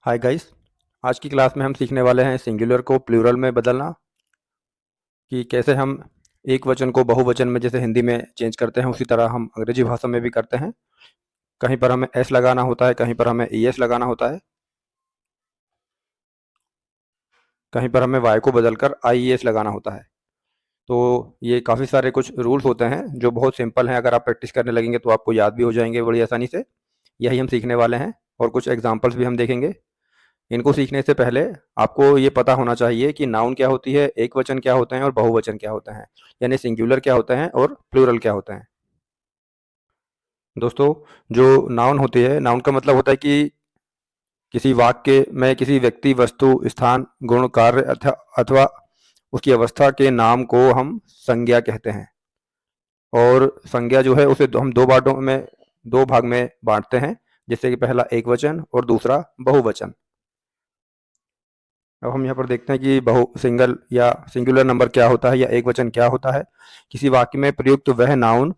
Hi guys. आज की class में हम सीखने वाले हैं सिंगुलर को प्लूरल में बदलना, कि कैसे हम एक वचन को बहुवचन में जैसे हिंदी में चेंज करते हैं उसी तरह हम अंग्रेजी भाषा में भी करते हैं। कहीं पर हमें एस लगाना होता है, कहीं पर हमें ई एस लगाना होता है, कहीं पर हमें वाई को बदलकर आई ई एस लगाना होता है। तो ये काफ़ी सारे कुछ रूल्स होते हैं जो बहुत सिंपल हैं। अगर आप प्रैक्टिस करने लगेंगे तो आपको याद भी हो जाएंगे बड़ी आसानी से। यही हम सीखने वाले हैं और कुछ एग्जाम्पल्स भी हम देखेंगे। इनको सीखने से पहले आपको ये पता होना चाहिए कि नाउन क्या होती है, एक वचन क्या होते हैं और बहुवचन क्या होते हैं, यानी सिंगुलर क्या होते हैं और प्लूरल क्या होते हैं। दोस्तों, जो नाउन होती है, नाउन का मतलब होता है कि किसी वाक्य में किसी व्यक्ति, वस्तु, स्थान, गुण, कार्य अथवा उसकी अवस्था के नाम को हम संज्ञा कहते हैं। और संज्ञा जो है उसे हम दो भाग में बांटते हैं, जैसे कि पहला एक वचन और दूसरा बहुवचन। अब हम यहाँ पर देखते हैं कि बहु सिंगल या सिंगुलर नंबर क्या होता है या एक वचन क्या होता है। किसी वाक्य में प्रयुक्त वह नाउन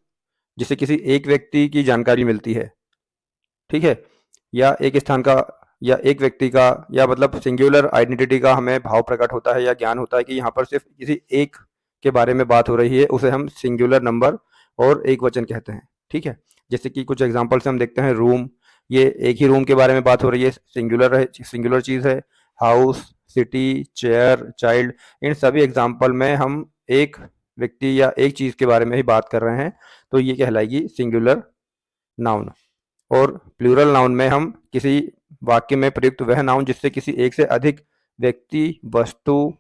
जिसे किसी एक व्यक्ति की जानकारी मिलती है, ठीक है, या एक स्थान का या एक व्यक्ति का, या मतलब सिंगुलर आइडेंटिटी का हमें भाव प्रकट होता है या ज्ञान होता है कि यहाँ पर सिर्फ किसी एक के बारे में बात हो रही है, उसे हम सिंगुलर नंबर और एक वचन कहते हैं। ठीक है, जैसे कि कुछ एग्जाम्पल से हम देखते हैं। रूम, ये एक ही रूम के बारे में बात हो रही है, सिंगुलर चीज़ है। हाउस, सिटी, चेयर, चाइल्ड, इन सभी एग्जाम्पल में हम एक व्यक्ति या एक चीज़ के बारे में ही बात कर रहे हैं, तो ये कहलाएगी सिंगुलर नाउन। और प्लूरल नाउन में हम किसी वाक्य में प्रयुक्त वह नाउन जिससे किसी एक से अधिक व्यक्ति, वस्तु,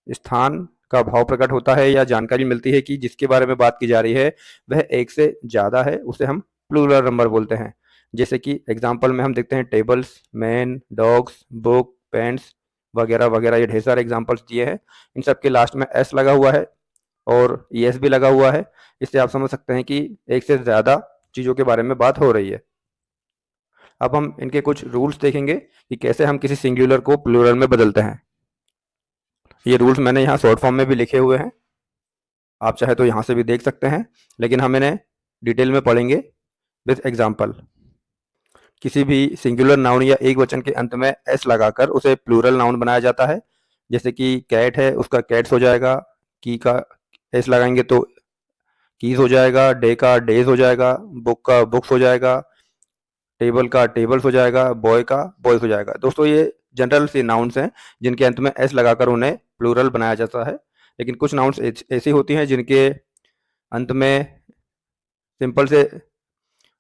स्थान का भाव प्रकट होता है या जानकारी मिलती है कि जिसके बारे में बात की जा रही है वह एक से ज़्यादा है, उसे हम प्लूरल नंबर बोलते हैं। जैसे कि एग्जाम्पल में हम देखते हैं tables, man, dogs, book, paints वगैरह वगैरह। ये ढेर सारे एग्जाम्पल्स दिए हैं। इन सब के लास्ट में एस लगा हुआ है और एस भी लगा हुआ है। इससे आप समझ सकते हैं कि एक से ज़्यादा चीज़ों के बारे में बात हो रही है। अब हम इनके कुछ रूल्स देखेंगे कि कैसे हम किसी सिंगुलर को प्लूरल में बदलते हैं। ये रूल्स मैंने यहाँ शॉर्ट फॉर्म में भी लिखे हुए हैं, आप चाहे तो यहाँ से भी देख सकते हैं, लेकिन हम इन्हें डिटेल में पढ़ेंगे विद एग्जाम्पल। किसी भी सिंगुलर नाउन या एक वचन के अंत में एस लगाकर उसे प्लूरल नाउन बनाया जाता है। जैसे कि कैट है, उसका कैट्स हो जाएगा। की का एस लगाएंगे तो कीज हो जाएगा। डे का डेज हो जाएगा। बुक का बुक्स हो जाएगा। टेबल का टेबल्स हो जाएगा। बॉय का बॉयज हो जाएगा। दोस्तों, ये जनरल सी नाउन्स हैं जिनके अंत में एस लगाकर उन्हें प्लूरल बनाया जाता है। लेकिन कुछ नाउन्स ऐसी होती हैं जिनके अंत में सिंपल से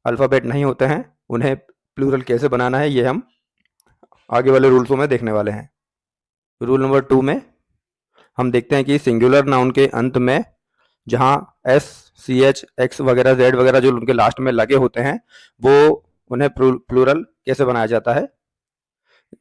अल्फ़ाबेट नहीं होते हैं। उन्हें प्लूरल कैसे बनाना है ये हम आगे वाले रूल्सों में देखने वाले हैं। रूल नंबर 2 में हम देखते हैं कि सिंगुलर नाउन के अंत में जहाँ एस, सी एच, एक्स वगैरह, जेड वगैरह जो उनके लास्ट में लगे होते हैं, वो उन्हें प्लूरल कैसे बनाया जाता है।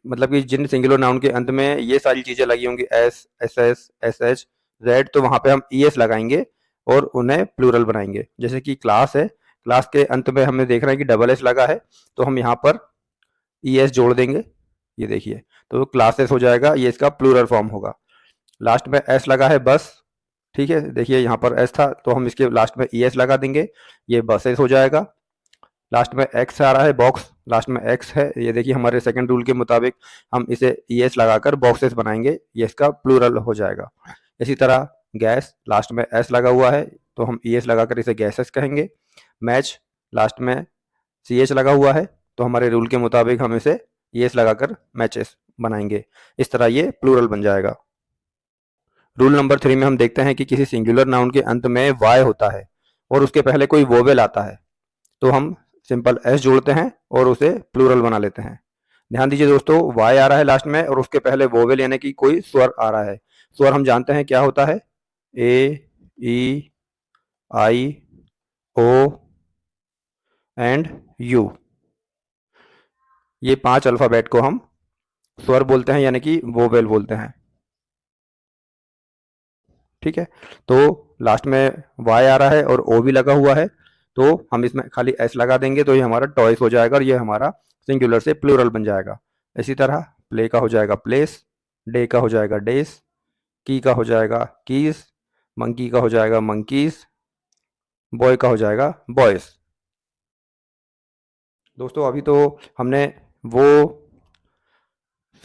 मतलब कि जिन सिंगुलर नाउन के अंत में ये सारी चीज़ें लगी होंगी, S, S S, S H, Z, तो वहाँ पे हम ई एस लगाएंगे और उन्हें प्लूरल बनाएंगे। जैसे कि क्लास है, क्लास के अंत में हमने देख रहे हैं कि डबल एस लगा है, तो हम यहाँ पर ई एस जोड़ देंगे। ये देखिए, तो क्लासेस हो जाएगा, ये इसका प्लूरल फॉर्म होगा। लास्ट में एस लगा है, बस। ठीक है, देखिए यहाँ पर एस था तो हम इसके लास्ट में ई एस लगा देंगे, ये बसेस हो जाएगा। लास्ट में एक्स आ रहा है, बॉक्स, लास्ट में एक्स है, ये देखिए हमारे सेकंड रूल के मुताबिक हम इसे ई एस लगाकर बॉक्सेस बनाएंगे, ये इसका प्लूरल हो जाएगा। इसी तरह गैस, लास्ट में एस लगा हुआ है तो हम ई एस लगाकर इसे गैसेस कहेंगे। मैच, लास्ट में सी एच लगा हुआ है तो हमारे रूल के मुताबिक हम इसे ई एस लगाकर मैचेस बनाएंगे। इस तरह ये प्लूरल बन जाएगा। रूल नंबर 3 में हम देखते हैं कि किसी सिंगुलर नाउन के अंत में वाई होता है और उसके पहले कोई वोवेल आता है, तो हम सिंपल एस जोड़ते हैं और उसे प्लूरल बना लेते हैं। ध्यान दीजिए दोस्तों, वाई आ रहा है लास्ट में और उसके पहले वोवेल यानी कि कोई स्वर आ रहा है। स्वर हम जानते हैं क्या होता है, ए, ई, आई, ओ एंड यू। ये 5 अल्फ़ाबेट को हम स्वर बोलते हैं यानी कि वोवेल बोलते हैं। ठीक है, तो लास्ट में वाई आ रहा है और ओ भी लगा हुआ है, तो हम इसमें खाली एस लगा देंगे तो ये हमारा टॉयस हो जाएगा और ये हमारा सिंगुलर से प्लूरल बन जाएगा। इसी तरह प्ले का हो जाएगा प्लेस, डे का हो जाएगा डेज, की का हो जाएगा कीज, मंकी का हो जाएगा मंकीज, बॉय का हो जाएगा बॉयज। दोस्तों, अभी तो हमने वो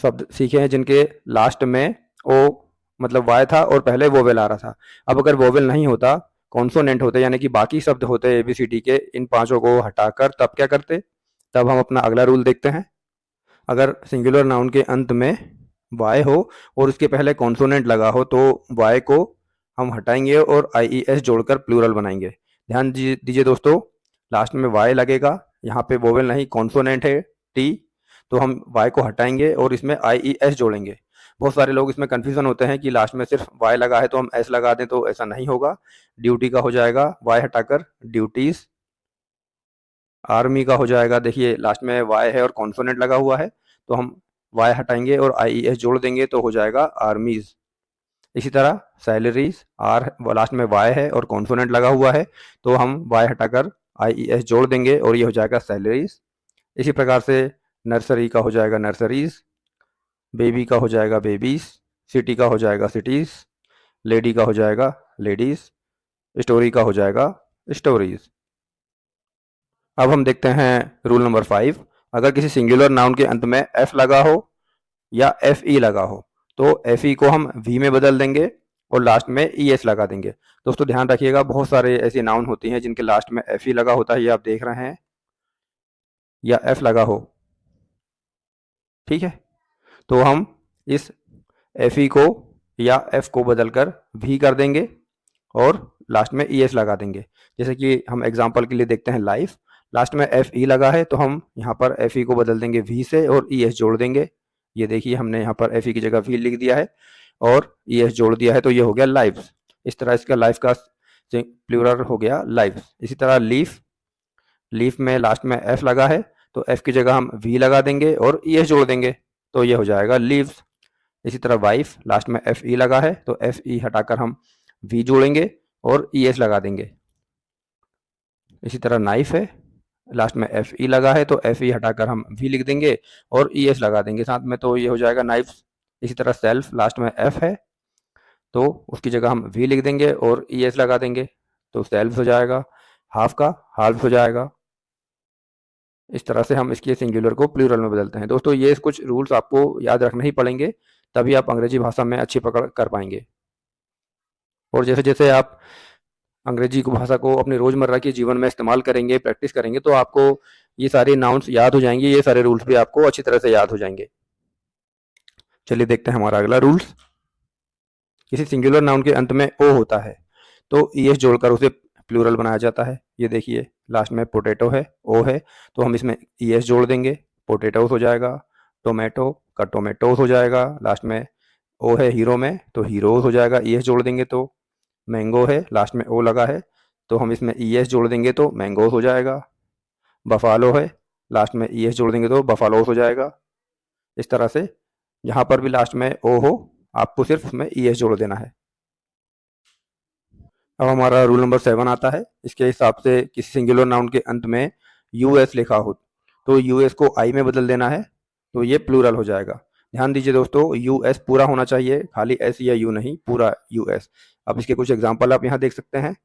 शब्द सीखे हैं जिनके लास्ट में ओ मतलब वाई था और पहले वोवेल आ रहा था। अब अगर वोवेल नहीं होता, कॉन्सोनेंट होते यानी कि बाकी शब्द होते एबीसीडी के, इन पांचों को हटाकर तब क्या करते? तब हम अपना अगला रूल देखते हैं। अगर सिंगुलर नाउन के अंत में वाई हो और उसके पहले कॉन्सोनेंट लगा हो तो वाई को हम हटाएंगे और आईईएस जोड़कर प्लूरल बनाएंगे। ध्यान दीजिए दोस्तों, लास्ट में वाई लगेगा, यहाँ पे वोवेल नहीं कॉन्सोनेंट है टी, तो हम वाई को हटाएंगे और इसमें आईईएस जोड़ेंगे। बहुत सारे लोग इसमें कंफ्यूजन होते हैं कि लास्ट में सिर्फ वाई लगा है तो हम एस लगा दें, तो ऐसा नहीं होगा। ड्यूटी का हो जाएगा वाई हटाकर ड्यूटीज, आर्मी का हो जाएगा, देखिए लास्ट में वाई है और कॉन्सोनेंट लगा हुआ है तो हम वाई हटाएंगे और आईईएस जोड़ देंगे तो हो जाएगा आर्मीज। इसी तरह सैलरीज, आर लास्ट में वाई है और कॉन्सोनेंट लगा हुआ है तो हम वाई हटाकर आईईएस जोड़ देंगे और ये हो जाएगा सैलरीज। इसी प्रकार से नर्सरी का हो जाएगा नर्सरीज, बेबी का हो जाएगा बेबीज, सिटी का हो जाएगा सिटीज, लेडी का हो जाएगा लेडीज, स्टोरी का हो जाएगा स्टोरीज। अब हम देखते हैं रूल नंबर 5। अगर किसी सिंगुलर नाउन के अंत में एफ लगा हो या एफ ई लगा हो तो एफ ई को हम वी में बदल देंगे और लास्ट में ई एस लगा देंगे। दोस्तों ध्यान रखिएगा, बहुत सारे ऐसी नाउन होती हैं जिनके लास्ट में एफ ई लगा होता है, ये आप देख रहे हैं, या एफ लगा हो, ठीक है, तो हम इस एफ ई को या एफ को बदलकर वी कर देंगे और लास्ट में ई एस लगा देंगे। जैसे कि हम एग्जाम्पल के लिए देखते हैं लाइफ, लास्ट में एफ ई लगा है तो हम यहाँ पर एफ ई को बदल देंगे वी से और ई एस जोड़ देंगे। ये देखिए हमने यहाँ पर एफ ई की जगह वी लिख दिया है और ई एस जोड़ दिया है तो ये हो गया लाइफ। इस तरह इसका लाइफ का प्लूरल हो गया लाइफ। इसी तरह लीफ, लीफ में लास्ट में एफ लगा है तो एफ की जगह हम वी लगा देंगे और ई एस जोड़ देंगे तो ये हो जाएगा लीव्स। इसी तरह वाइफ, लास्ट में एफ ई लगा है तो एफ ई हटाकर हम वी जोड़ेंगे और ई एस लगा देंगे। इसी तरह नाइफ है, लास्ट में एफ ई लगा है तो एफ ई हटाकर हम वी लिख देंगे और ई एस लगा देंगे साथ में, तो ये हो जाएगा नाइफ्स। इसी तरह सेल्फ, लास्ट में एफ है तो उसकी जगह हम वी लिख देंगे और ई एस लगा देंगे तो सेल्फ हो जाएगा। हाफ का हाल्फ हो जाएगा। इस तरह से हम इसके सिंगुलर को प्लूरल में बदलते हैं। दोस्तों ये कुछ रूल्स आपको याद रखने ही पड़ेंगे, तभी आप अंग्रेजी भाषा में अच्छी पकड़ कर पाएंगे। और जैसे जैसे आप अंग्रेजी को भाषा को अपने रोज़मर्रा के जीवन में इस्तेमाल करेंगे, प्रैक्टिस करेंगे, तो आपको ये सारे नाउन्स याद हो जाएंगे, ये सारे रूल्स भी आपको अच्छी तरह से याद हो जाएंगे। चलिए देखते हैं हमारा अगला रूल्स। किसी सिंगुलर नाउन के अंत में ओ होता है तो ई एस जोड़कर उसे प्लूरल बनाया जाता है। ये देखिए लास्ट में पोटैटो है, ओ है, तो हम इसमें ई एस जोड़ देंगे, पोटैटोस हो जाएगा। टोमेटो का टोमेटोस हो जाएगा, लास्ट में ओ है हीरो में तो हीरोज हो जाएगा, ई एस जोड़ देंगे तो। मैंगो है, लास्ट में ओ लगा है तो हम इसमें ई एस जोड़ देंगे तो मैंगोस हो जाएगा। बफालो है, लास्ट में ई एस जोड़ देंगे तो बफालोस हो जाएगा। इस तरह से जहाँ पर भी लास्ट में ओ हो आपको सिर्फ उसमें ई एस जोड़ देना है। अब हमारा रूल नंबर 7 आता है। इसके हिसाब से किसी सिंगुलर नाउन के अंत में यूएस लिखा हो तो यूएस को आई में बदल देना है तो ये प्लूरल हो जाएगा। ध्यान दीजिए दोस्तों, यूएस पूरा होना चाहिए, खाली एस या यू नहीं, पूरा यूएस। अब इसके कुछ एग्जांपल आप यहाँ देख सकते हैं।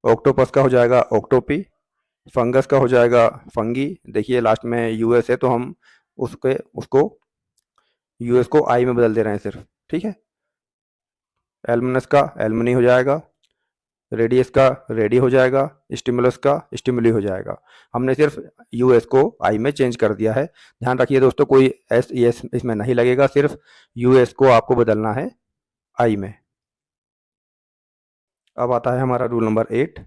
ऑक्टोपस का हो जाएगा ऑक्टोपी, फंगस का हो जाएगा फंगी, देखिए लास्ट में यूएस है तो हम उसको यूएस को आई में बदल दे रहे हैं सिर्फ, ठीक है। एल्मनस का एल्मनी हो जाएगा, रेडियस का रेडी हो जाएगा, स्टिमुलस का स्टिमुली हो जाएगा। हमने सिर्फ यूएस को आई में चेंज कर दिया है। ध्यान रखिए दोस्तों, कोई एस ई एस इसमें नहीं लगेगा, सिर्फ यूएस को आपको बदलना है आई में। अब आता है हमारा रूल नंबर 8।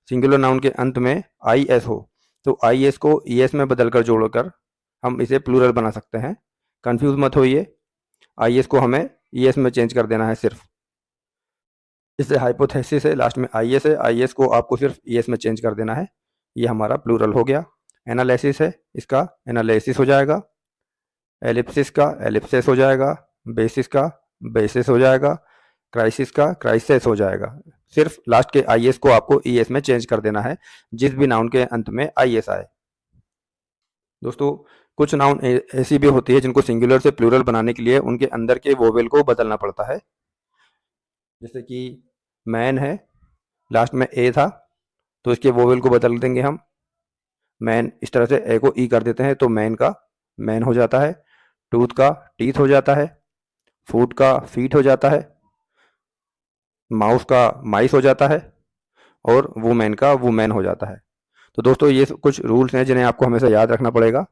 सिंगुलर नाउन के अंत में आई एस हो तो आई एस को ई एस में बदलकर जोड़कर हम इसे प्लूरल बना सकते हैं। कंफ्यूज मत होइए, आई एस को हमें ई एस में चेंज कर देना है सिर्फ। इससे हाइपोथेसिस है, लास्ट में आई एस है, आई एस को आपको सिर्फ ई एस में चेंज कर देना है, ये हमारा प्लूरल हो गया। एनालिसिस है, इसका एनालिसिस हो जाएगा। एलिप्सिस का एलिप्सिस हो जाएगा, बेसिस का बेसिस हो जाएगा, क्राइसिस का क्राइसिस हो जाएगा। सिर्फ लास्ट के आई एस को आपको ई एस में चेंज कर देना है जिस भी नाउन के अंत में आई एस आए। दोस्तों कुछ नाउन ऐसी भी होती है जिनको सिंगुलर से प्लूरल बनाने के लिए उनके अंदर के वोवेल को बदलना पड़ता है। जैसे कि मैन है, लास्ट में ए था तो इसके वोवेल को बदल देंगे हम, मैन, इस तरह से ए को ई कर देते हैं तो मैन का मैन हो जाता है, टूथ का टीथ हो जाता है, फूट का फीट हो जाता है, माउस का माइस हो जाता है और वुमेन का वुमेन हो जाता है। तो दोस्तों ये कुछ रूल्स हैं जिन्हें आपको हमेशा याद रखना पड़ेगा,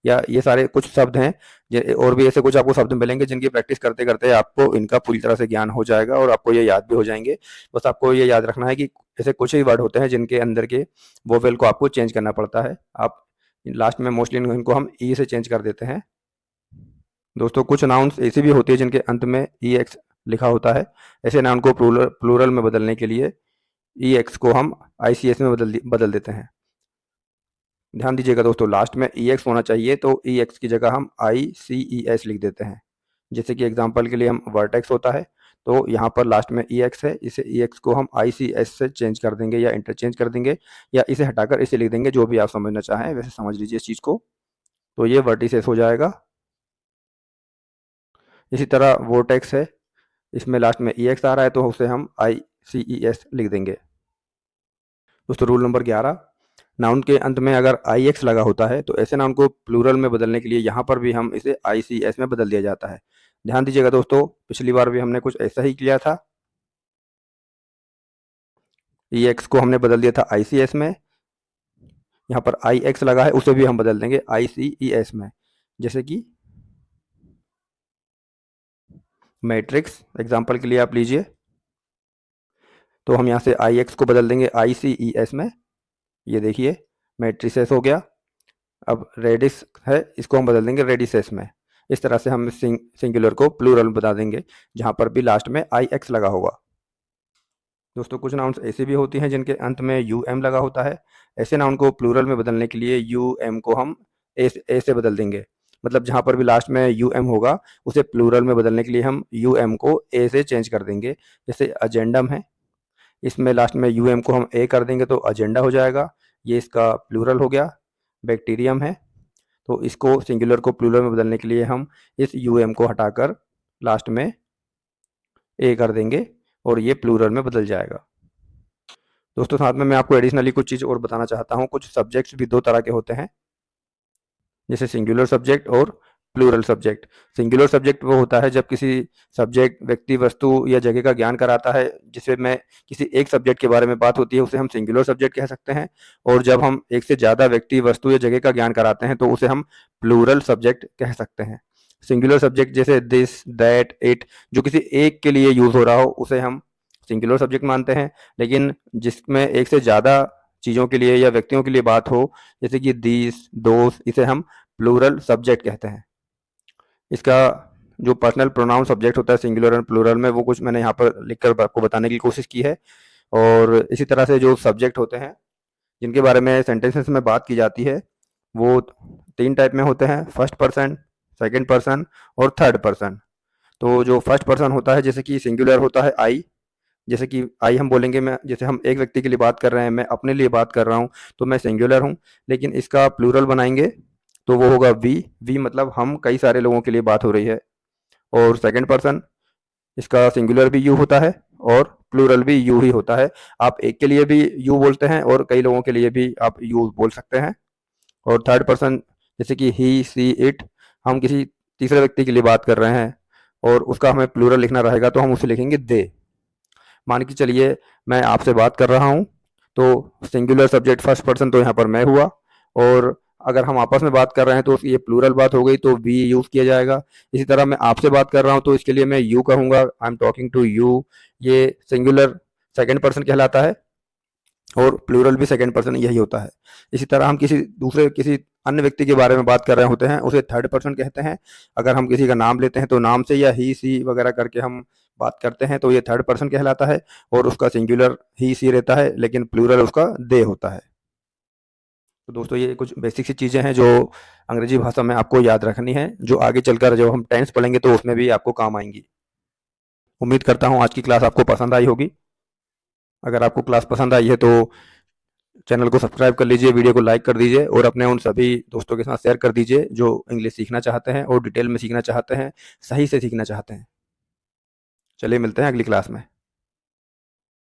या ये सारे कुछ शब्द हैं और भी ऐसे कुछ आपको शब्द मिलेंगे जिनकी प्रैक्टिस करते करते आपको इनका पूरी तरह से ज्ञान हो जाएगा और आपको ये याद भी हो जाएंगे। बस आपको ये याद रखना है कि ऐसे कुछ ही वर्ड होते हैं जिनके अंदर के वोवेल को आपको चेंज करना पड़ता है। आप लास्ट में मोस्टली इनको हम ई से चेंज कर देते हैं। दोस्तों कुछ नाउन्स ऐसी भी होती है जिनके अंत में ई एक्स लिखा होता है। ऐसे नाउन को प्लूरल में बदलने के लिए ई एक्स को हम आई सी एस में बदल देते हैं। ध्यान दीजिएगा दोस्तों, लास्ट में ई एक्स होना चाहिए तो ई एक्स की जगह हम आई सी ई एस लिख देते हैं। जैसे कि एग्जांपल के लिए हम वर्टेक्स होता है तो यहाँ पर लास्ट में ई एक्स है, इसे ई एक्स को हम आई सी एस से चेंज कर देंगे या इंटरचेंज कर देंगे या इसे हटाकर इसे लिख देंगे, जो भी आप समझना चाहें वैसे समझ लीजिए इस चीज़ को। तो ये वर्टिसेस हो जाएगा। इसी तरह वोर्टेक्स है, इसमें लास्ट में ई एक्स आ रहा है तो उसे हम आई सी ई एस लिख देंगे। दोस्तों रूल नंबर 11, नाउन के अंत में अगर आई एक्स लगा होता है तो ऐसे नाउन को प्लूरल में बदलने के लिए यहाँ पर भी हम इसे आई सी एस में बदल दिया जाता है। ध्यान दीजिएगा दोस्तों, पिछली बार भी हमने कुछ ऐसा ही किया था। ई एक्स को हमने बदल दिया था आई सी एस में, यहाँ पर आई एक्स लगा है उसे भी हम बदल देंगे आई सी ई एस में। जैसे कि मैट्रिक्स एग्जाम्पल के लिए आप लीजिए, तो हम यहाँ से आई एक्स को बदल देंगे आई सी ई एस में। ये देखिए मैट्रिसेस हो गया। अब रेडिस है, इसको हम बदल देंगे रेडिसेस में। इस तरह से हम सिंगुलर को प्लूरल में बता देंगे जहाँ पर भी लास्ट में आई एक्स लगा होगा। दोस्तों कुछ नाउन्स ऐसी भी होती हैं जिनके अंत में यू एम लगा होता है। ऐसे नाउन को प्लूरल में बदलने के लिए यू एम को हम ए से बदल देंगे। मतलब जहाँ पर भी लास्ट में यू एम होगा उसे प्लूरल में बदलने के लिए हम यू एम को ए से चेंज कर देंगे। जैसे अजेंडम है, इसमें लास्ट में यू एम को हम ए कर देंगे तो अजेंडा हो जाएगा, ये इसका प्लूरल हो गया। बैक्टीरियम है, तो इसको सिंगुलर को प्लूरल में बदलने के लिए हम इस यू एम को हटाकर लास्ट में ए कर देंगे और ये प्लूरल में बदल जाएगा। दोस्तों साथ में मैं आपको एडिशनली कुछ चीज़ और बताना चाहता हूँ। कुछ सब्जेक्ट्स भी दो तरह के होते हैं, जैसे सिंगुलर सब्जेक्ट और प्लूरल सब्जेक्ट। सिंगुलर सब्जेक्ट वो होता है जब किसी सब्जेक्ट, व्यक्ति, वस्तु या जगह का ज्ञान कराता है, जिससे में किसी एक सब्जेक्ट के बारे में बात होती है, उसे हम सिंगुलर सब्जेक्ट कह सकते हैं। और जब हम एक से ज़्यादा व्यक्ति, वस्तु या जगह का ज्ञान कराते हैं तो उसे हम प्लूरल सब्जेक्ट कह सकते हैं। सिंगुलर सब्जेक्ट जैसे दिस, दैट, इट, जो किसी एक के लिए यूज हो रहा हो उसे हम सिंगुलर सब्जेक्ट मानते हैं। लेकिन जिसमें एक से ज़्यादा चीज़ों के लिए या व्यक्तियों के लिए बात हो, जैसे कि दीस, दोस, इसे हम प्लूरल सब्जेक्ट कहते हैं। इसका जो पर्सनल प्रोनाउन सब्जेक्ट होता है सिंगुलर एंड प्लूरल में, वो कुछ मैंने यहाँ पर लिखकर आपको बताने की कोशिश की है। और इसी तरह से जो सब्जेक्ट होते हैं जिनके बारे में सेंटेंसेस में बात की जाती है, वो 3 टाइप में होते हैं, फर्स्ट पर्सन, सेकंड पर्सन और थर्ड पर्सन। तो जो फर्स्ट पर्सन होता है, जैसे कि सिंगुलर होता है आई, जैसे कि आई हम बोलेंगे, मैं जैसे हम एक व्यक्ति के लिए बात कर रहे हैं, मैं अपने लिए बात कर रहा हूँ तो मैं सिंगुलर हूँ। लेकिन इसका प्लूरल बनाएंगे तो वो होगा वी। वी मतलब हम कई सारे लोगों के लिए बात हो रही है। और सेकंड पर्सन, इसका सिंगुलर भी यू होता है और प्लूरल भी यू ही होता है। आप एक के लिए भी यू बोलते हैं और कई लोगों के लिए भी आप यू बोल सकते हैं। और थर्ड पर्सन जैसे कि ही, सी, इट, हम किसी तीसरे व्यक्ति के लिए बात कर रहे हैं और उसका हमें प्लूरल लिखना रहेगा तो हम उसे लिखेंगे दे। मान के चलिए मैं आपसे बात कर रहा हूँ तो सिंगुलर सब्जेक्ट फर्स्ट पर्सन तो यहाँ पर मैं हुआ, और अगर हम आपस में बात कर रहे हैं तो ये प्लूरल बात हो गई तो वी यूज़ किया जाएगा। इसी तरह मैं आपसे बात कर रहा हूँ तो इसके लिए मैं यू कहूँगा, I am talking to you, ये सिंगुलर सेकंड पर्सन कहलाता है और प्लूरल भी सेकंड पर्सन यही होता है। इसी तरह हम किसी अन्य व्यक्ति के बारे में बात कर रहे होते हैं उसे थर्ड पर्सन कहते हैं। अगर हम किसी का नाम लेते हैं तो नाम से या ही, सी वगैरह करके हम बात करते हैं तो ये थर्ड पर्सन कहलाता है और उसका सिंगुलर ही, सी रहता है लेकिन प्लूरल उसका दे होता है। तो दोस्तों ये कुछ बेसिक सी चीज़ें हैं जो अंग्रेजी भाषा में आपको याद रखनी है, जो आगे चलकर जब हम टेंस पढ़ेंगे तो उसमें भी आपको काम आएंगी। उम्मीद करता हूँ आज की क्लास आपको पसंद आई होगी। अगर आपको क्लास पसंद आई है तो चैनल को सब्सक्राइब कर लीजिए, वीडियो को लाइक कर दीजिए और अपने उन सभी दोस्तों के साथ शेयर कर दीजिए जो इंग्लिश सीखना चाहते हैं और डिटेल में सीखना चाहते हैं, सही से सीखना चाहते हैं। चलिए मिलते हैं अगली क्लास में।